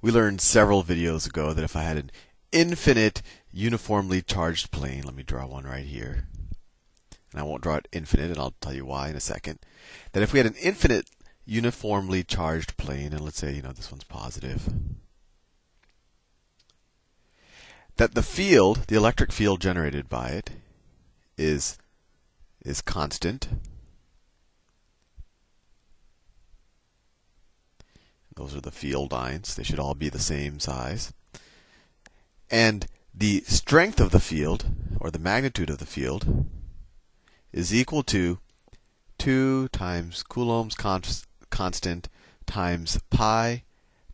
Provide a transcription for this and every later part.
We learned several videos ago that if I had an infinite uniformly charged plane, let me draw one right here, and I won't draw it infinite, and I'll tell you why in a second, that if we had an infinite uniformly charged plane, and let's say, this one's positive, that the field, the electric field generated by it, is constant. Those are the field lines. They should all be the same size. And the strength of the field, or the magnitude of the field, is equal to 2 times Coulomb's constant times pi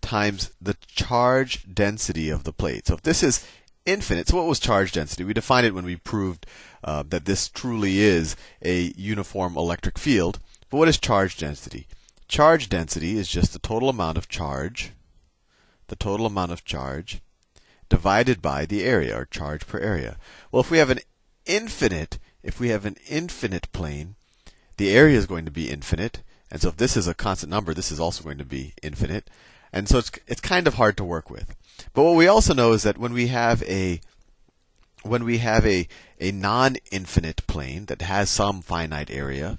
times the charge density of the plate. So if this is infinite, so what was charge density? We defined it when we proved that this truly is a uniform electric field. But what is charge density? Charge density is just the total amount of charge, divided by the area, or charge per area. Well, if we have an infinite plane, the area is going to be infinite, and so if this is a constant number, this is also going to be infinite, and so it's kind of hard to work with. But what we also know is that when we have a non-infinite plane that has some finite area,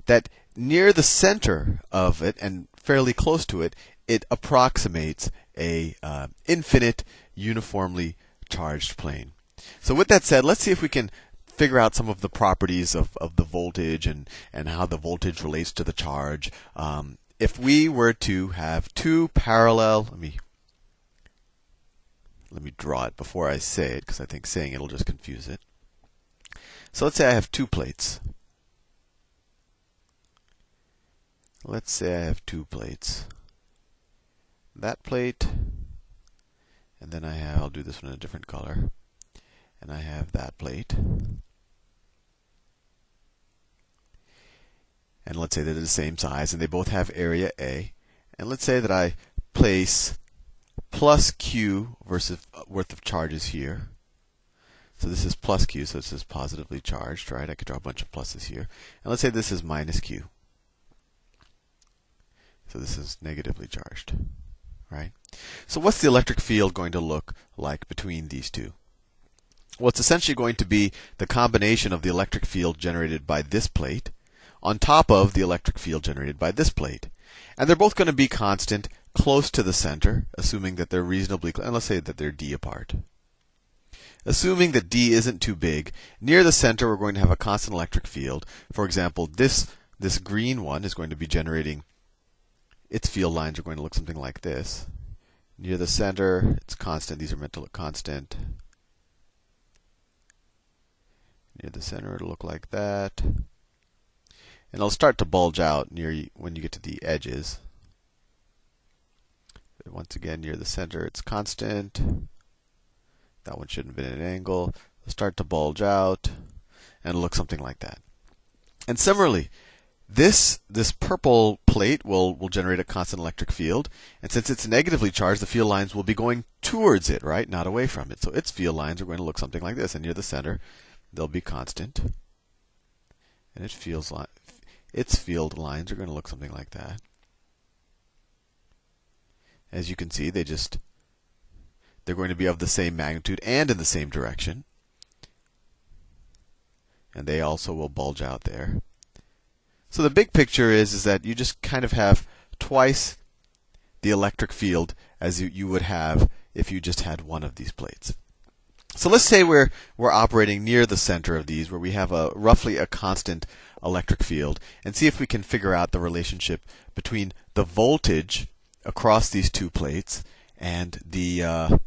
that near the center of it and fairly close to it, it approximates a infinite uniformly charged plane. So with that said, let's see if we can figure out some of the properties of the voltage and how the voltage relates to the charge. If we were to have two parallel, let me draw it before I say it, because I think saying it will just confuse it. So let's say I have two plates. Let's say I have two plates. That plate, and then I'll do this one in a different color, and I have that plate. And let's say that they're the same size, and they both have area A. And let's say that I place plus Q worth of charges here. So this is plus Q, so this is positively charged, right? I could draw a bunch of pluses here. And let's say this is minus Q. So this is negatively charged, right? So what's the electric field going to look like between these two? Well, it's essentially going to be the combination of the electric field generated by this plate on top of the electric field generated by this plate. And they're both going to be constant, close to the center, assuming that they're reasonably close, and let's say that they're d apart. Assuming that d isn't too big, near the center we're going to have a constant electric field. For example, this green one is going to be generating, its field lines are going to look something like this. Near the center, it's constant. These are meant to look constant. Near the center, it'll look like that. And it'll start to bulge out when you get to the edges. But once again, near the center, it's constant. That one shouldn't have been at an angle. It'll start to bulge out, and it'll look something like that. And similarly, this purple plate will generate a constant electric field, and since it's negatively charged, the field lines will be going towards it, right, not away from it. So its field lines are going to look something like this, and near the center, they'll be constant, and its field lines are going to look something like that. As you can see, they're going to be of the same magnitude and in the same direction, and they also will bulge out there. So the big picture is that you just kind of have twice the electric field as you would have if you just had one of these plates. So let's say we're operating near the center of these, where we have roughly a constant electric field, and see if we can figure out the relationship between the voltage across these two plates and the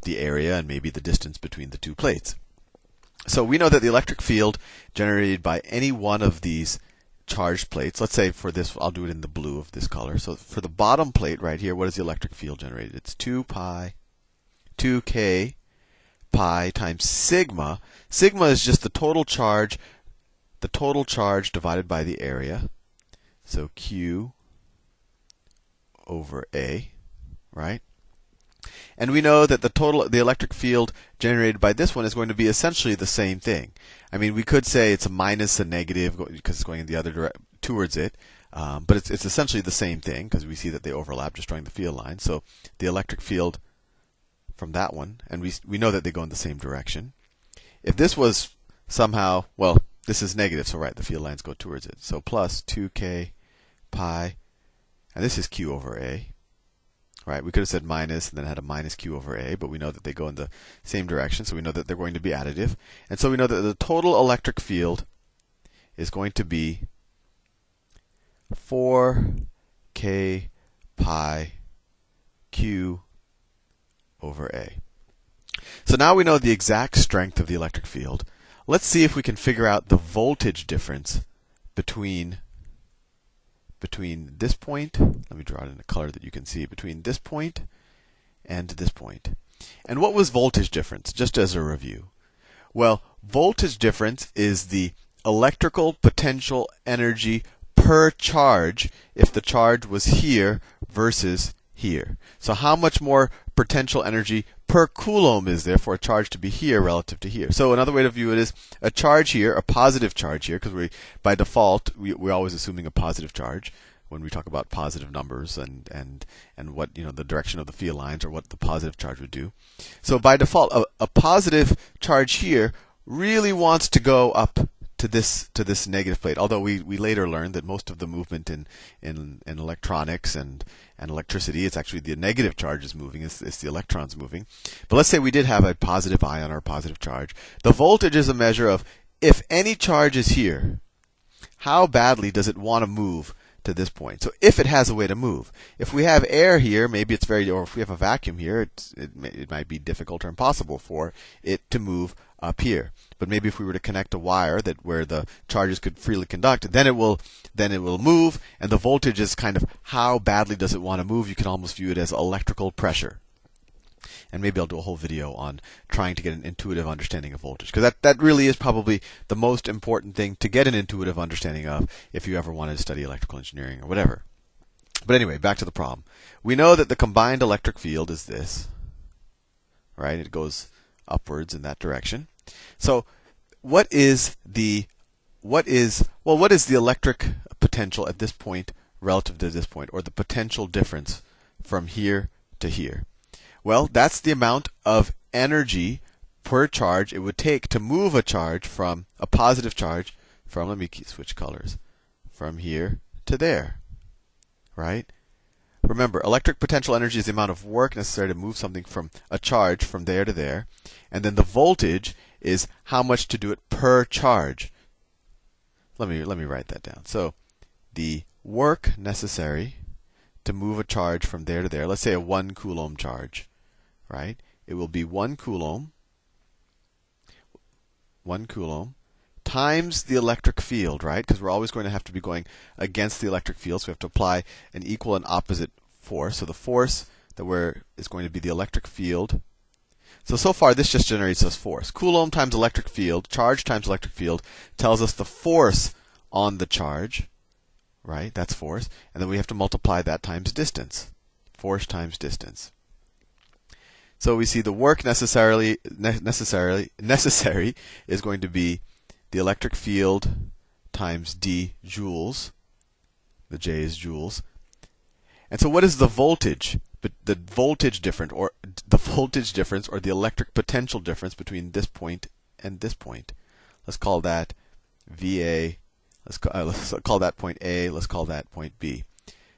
area and maybe the distance between the two plates. So we know that the electric field generated by any one of these charged plates, let's say for this, I'll do it in the blue of this color. So for the bottom plate right here, what is the electric field generated? It's 2k pi times sigma. Sigma is just the total charge divided by the area. So Q over A, right? And we know that the electric field generated by this one is going to be essentially the same thing. I mean, we could say it's a minus a negative because it's going in the other direction towards it, but it's essentially the same thing because we see that they overlap, just drawing the field line. So the electric field from that one, and we know that they go in the same direction. If this was somehow, well, this is negative, so right, the field lines go towards it. So plus 2k pi, and this is q over a. Right? We could have said minus and then had a minus q over a, but we know that they go in the same direction, so we know that they're going to be additive. And so we know that the total electric field is going to be 4k pi q over a. So now we know the exact strength of the electric field. Let's see if we can figure out the voltage difference between this point. Let me draw it in a color that you can see. Between this point and this point. And what was voltage difference, just as a review? Well, voltage difference is the electrical potential energy per charge if the charge was here versus here. So how much more potential energy per coulomb is there for a charge to be here relative to here? So another way to view it is a charge here, a positive charge here, because by default we're always assuming a positive charge when we talk about positive numbers and what, the direction of the field lines or what the positive charge would do. So by default, a positive charge here really wants to go up to this negative plate. Although we later learned that most of the movement in electronics and electricity, it's actually the negative charge is moving, it's the electrons moving. But let's say we did have a positive ion or a positive charge. The voltage is a measure of if any charge is here, how badly does it want to move to this point. So if it has a way to move. If we have air here, maybe it's or if we have a vacuum here, it might be difficult or impossible for it to move up here. But maybe if we were to connect a wire where the charges could freely conduct, then it will move, and the voltage is kind of how badly does it want to move. You can almost view it as electrical pressure. And maybe I'll do a whole video on trying to get an intuitive understanding of voltage, because that really is probably the most important thing to get an intuitive understanding of if you ever wanted to study electrical engineering or whatever. But anyway, back to the problem. We know that the combined electric field is this, right? It goes upwards in that direction. So what is the electric potential at this point relative to this point, or the potential difference from here to here? Well, that's the amount of energy per charge it would take to move a charge from a positive charge from, let me switch colors, from here to there, right? Remember, electric potential energy is the amount of work necessary to move something from a charge from there to there. And then the voltage is how much to do it per charge. Let me write that down. So the work necessary to move a charge from there to there, let's say a 1 coulomb charge, right? It will be 1 coulomb times the electric field, right? Because we're always going to have to be going against the electric field, so we have to apply an equal and opposite force. So the force is going to be the electric field. So far this just generates us force. Coulomb times electric field, charge times electric field, tells us the force on the charge, right? That's force. And then we have to multiply that times distance. Force times distance. So we see the work necessary is going to be the electric field times d joules. The J is joules. And so what is the voltage? But the voltage difference, or the electric potential difference between this point and this point. Let's call that VA. Let's call that point A. Let's call that point B.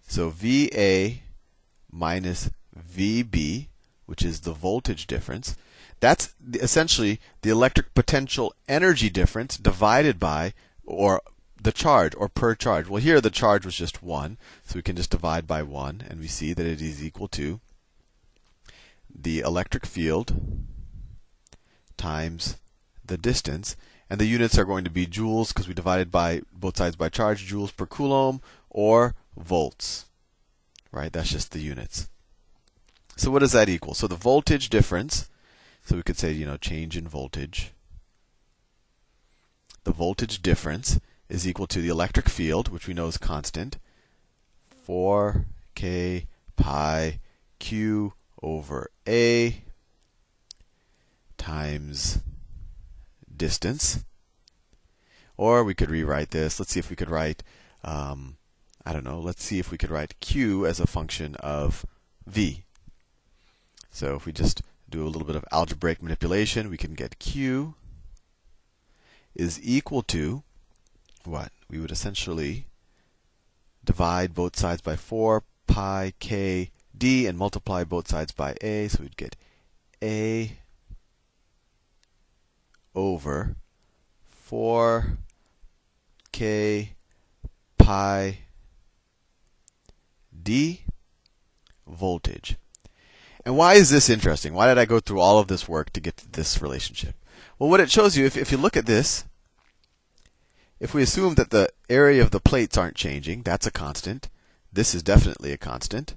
So VA minus VB, which is the voltage difference, that's essentially the electric potential energy difference divided by, or the charge, or per charge. Well, here the charge was just 1, so we can just divide by 1, and we see that it is equal to the electric field times the distance. And the units are going to be joules, because we divided by both sides by charge, joules per coulomb, or volts. Right? That's just the units. So what does that equal? So the voltage difference, so we could say, change in voltage. The voltage difference is equal to the electric field, which we know is constant, 4k pi q over a times distance. Or we could rewrite this. Let's see if we could write, let's see if we could write q as a function of v. So if we just do a little bit of algebraic manipulation, we can get Q is equal to what? We would essentially divide both sides by 4 pi k d and multiply both sides by a. So we'd get a over 4 k pi d voltage. And why is this interesting? Why did I go through all of this work to get to this relationship? Well, what it shows you, if you look at this, if we assume that the area of the plates aren't changing, that's a constant. This is definitely a constant.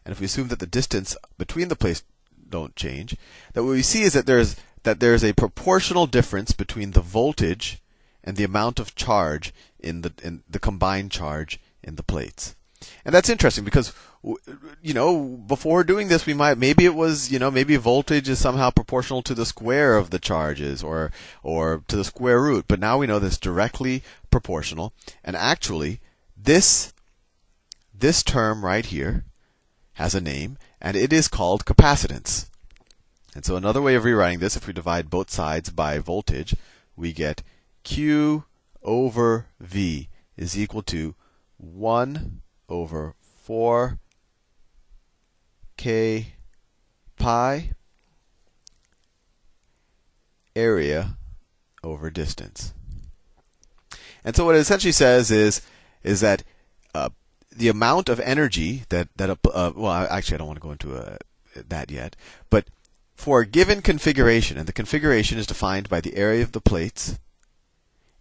And if we assume that the distance between the plates don't change, that what we see is that there's a proportional difference between the voltage and the amount of charge in the combined charge in the plates. And that's interesting because, before doing this, maybe voltage is somehow proportional to the square of the charges or to the square root. But now we know that's directly proportional. And actually, this term right here has a name, and it is called capacitance. And so another way of rewriting this, if we divide both sides by voltage, we get Q over V is equal to 1 over 4 k pi area over distance. And so what it essentially says is that the amount of energy actually I don't want to go into that yet, but for a given configuration, and the configuration is defined by the area of the plates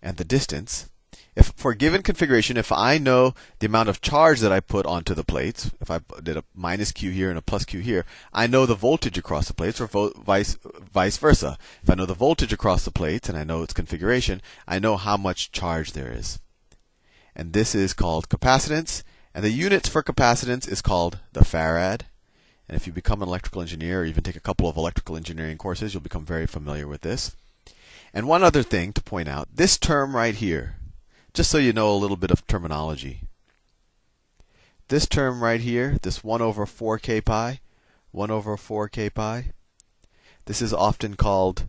and the distance. For a given configuration, if I know the amount of charge that I put onto the plates, if I did a minus Q here and a plus Q here, I know the voltage across the plates, or vice versa. If I know the voltage across the plates and I know its configuration, I know how much charge there is. And this is called capacitance. And the units for capacitance is called the farad. And if you become an electrical engineer or even take a couple of electrical engineering courses, you'll become very familiar with this. And one other thing to point out, this term right here, just so you know a little bit of terminology. This term right here, this 1 over 4k pi, 1 over 4k pi, this is often called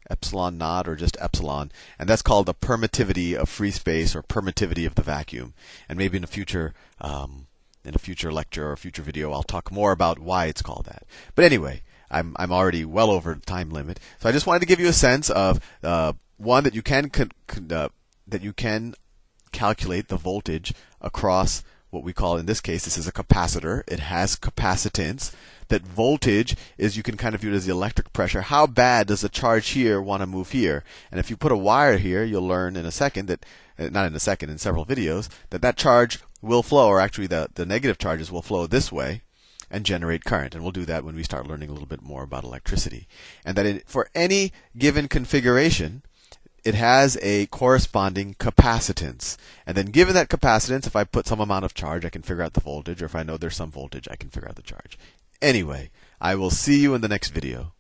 epsilon naught or just epsilon, and that's called the permittivity of free space or permittivity of the vacuum. And maybe in a future lecture or a future video, I'll talk more about why it's called that. But anyway, I'm already well over the time limit, so I just wanted to give you a sense of one, that you can calculate the voltage across what we call, in this case, this is a capacitor. It has capacitance. That voltage is, you can kind of view it as the electric pressure. How bad does the charge here want to move here? And if you put a wire here, you'll learn in a second that, not in a second, in several videos, that charge will flow, or actually the negative charges will flow this way and generate current. And we'll do that when we start learning a little bit more about electricity. And that for any given configuration, it has a corresponding capacitance. And then given that capacitance, if I put some amount of charge, I can figure out the voltage. Or if I know there's some voltage, I can figure out the charge. Anyway, I will see you in the next video.